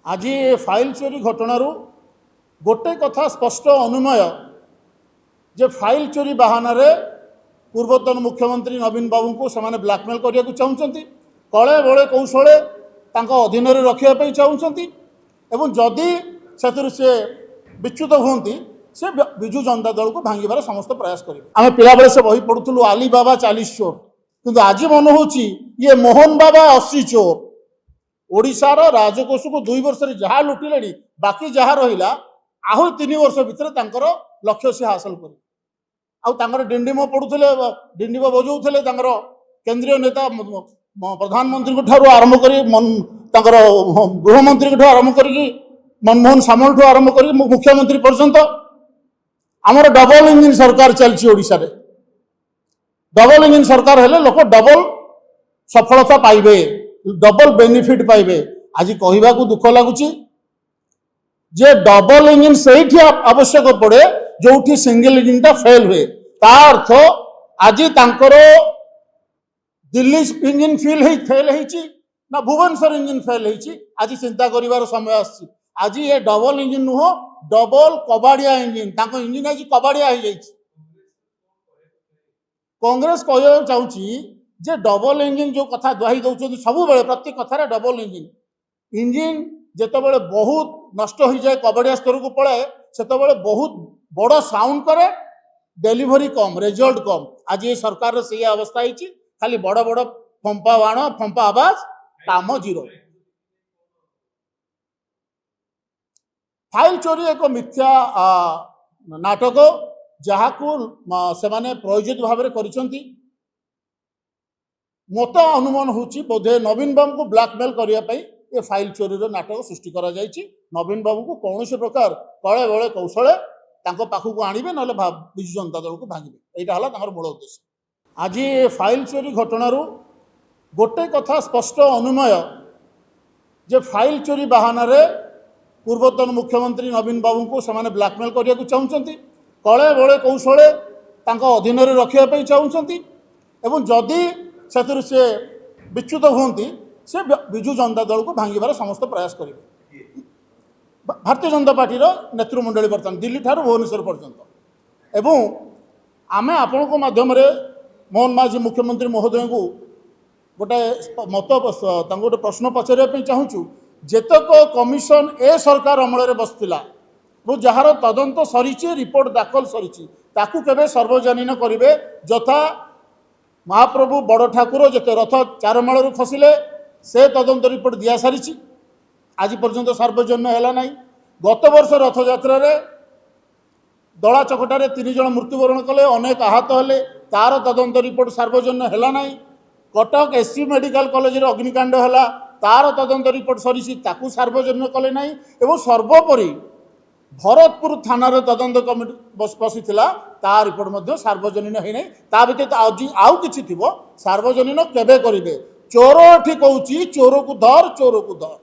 आज फाइल चोरी घटनारू गोटे कथा स्पष्ट अनुमय जे फाइल चोरी बाहाना रे पूर्वतन मुख्यमंत्री नवीन बाबू को से ब्लैकमेल करने को चाहते कले बड़े कौशले अधीन रखापी चाहते जदि से विच्युत होती से विजु जनता दल को भांगार समस्त प्रयास करेंगे। आम पिला बेले से बही पढ़ुलु आली बाबा 40 चोर किंतु आज मन हो ये मोहन बाबा 80 चोर। ओडिशार राजकोष को 2 वर्ष जहाँ लुटिले बाकी जहाँ रहा आहु 3 वर्ष भितर लक्ष्य से हासिल कर डिंडिम पड़ुले डिंडिम बजाऊे केंद्रीय नेता प्रधानमंत्री ठार आरंभ कर गृहमंत्री आरंभ कर मनमोहन सामल ठू आरंभ कर मुख्यमंत्री पर्यंत आमर डबल इंजिन सरकार चलती ओडिशा रे। डबल इंजिन सरकार हेले लोक डबल सफलता पाइबे डबल बेनिफिट पाइबे। आज कहवा को दुख लगुच जे डबल इंजिन से आवश्यक पड़े जो सिंगल इंजिन टा फेल हुए ता अर्थ आज तांकर दिल्ली इंजिन फेल होती ना भुवनेश्वर इंजिन फेल होती। आज चिंता करिवार समय आसी आज ये डबल इंजिन नुह डबल कबाड़िया इंजिन इंजिन आज कबाड़िया हो जाए। कांग्रेस कहवा चाहूँगी जे डबल इंजिन जो कथा दुहाई दौरान सब प्रति कथार डबल इंजिन जितेबाला बहुत नष्ट हो जाए कबाड़िया स्तर को पलाए से बहुत बड़ साउंड करे डेलीवरी कम रिजल्ट कम। आज ये सरकार से अवस्था होती खाली बड़ बड़ फंपा बाण फंपा आवाज काम जीरो। फाइल चोरी एक मिथ्या नाटक जहाँ से प्रयोजित भाव में मत अनुमान होची बोधे नवीन बाबू को ब्लैकमेल करने ये फाइल चोरी नाटक सृष्टि करा जायछि। नवीन बाबू को कौन से प्रकार कले बड़े कौशले पाखक आणवे ना विजु जनता दल को भांगे यहाँ मूल उद्देश्य। आज फाइल चोरी घटनारू गोटे कथा स्पष्ट अनुमय जे फाइल चोरी बाहाना रे पूर्वतन मुख्यमंत्री नवीन बाबू को से ब्लैकमेल करने को चाहते कले बड़े कौशले अधीन रखापी चाहते जदि से विच्युत होती से विजु जनता दल को भांगार समस्त प्रयास करेंगे। भारतीय जनता पार्टी नेतृमंडली बर्तमान दिल्ली ठार भुवनेश्वर पर्यंत एवं आमे आपण को माध्यम मोहन माझी मुख्यमंत्री महोदय को गोटे मत गोटे प्रश्न पचारे चाहूँ जेतक कमिशन ए सरकार अमल बसला जार तदंत सरी रिपोर्ट दाखल सरी केवे सार्वजनीन करेंगे यथा महाप्रभु बड़ ठाकुर जिते रथ चारमालू खसिले से तदंत रिपोर्ट दि सारी आज पर्यंत सार्वजनीन है ना। गत वर्ष रथ यात्रा दला चकटारे 3 जन मृत्युवरण कले अनेक आहत हेले तार तदंत रिपोर्ट सार्वजनीन है ना। कटक एससी मेडिकल कॉलेज अग्निकांड है तार तदंत रिपोर्ट सरी सार्वजनीन कले ना। सर्वोपरि भरतपुर थाना तदंत कमिटी बसी ता रिपोर्ट सार्वजनीन है ना। व्यतीत आउ कि सार्वजनीन केबे करेंगे। चोर एठी कहूँ चोर को धर चोर को धर।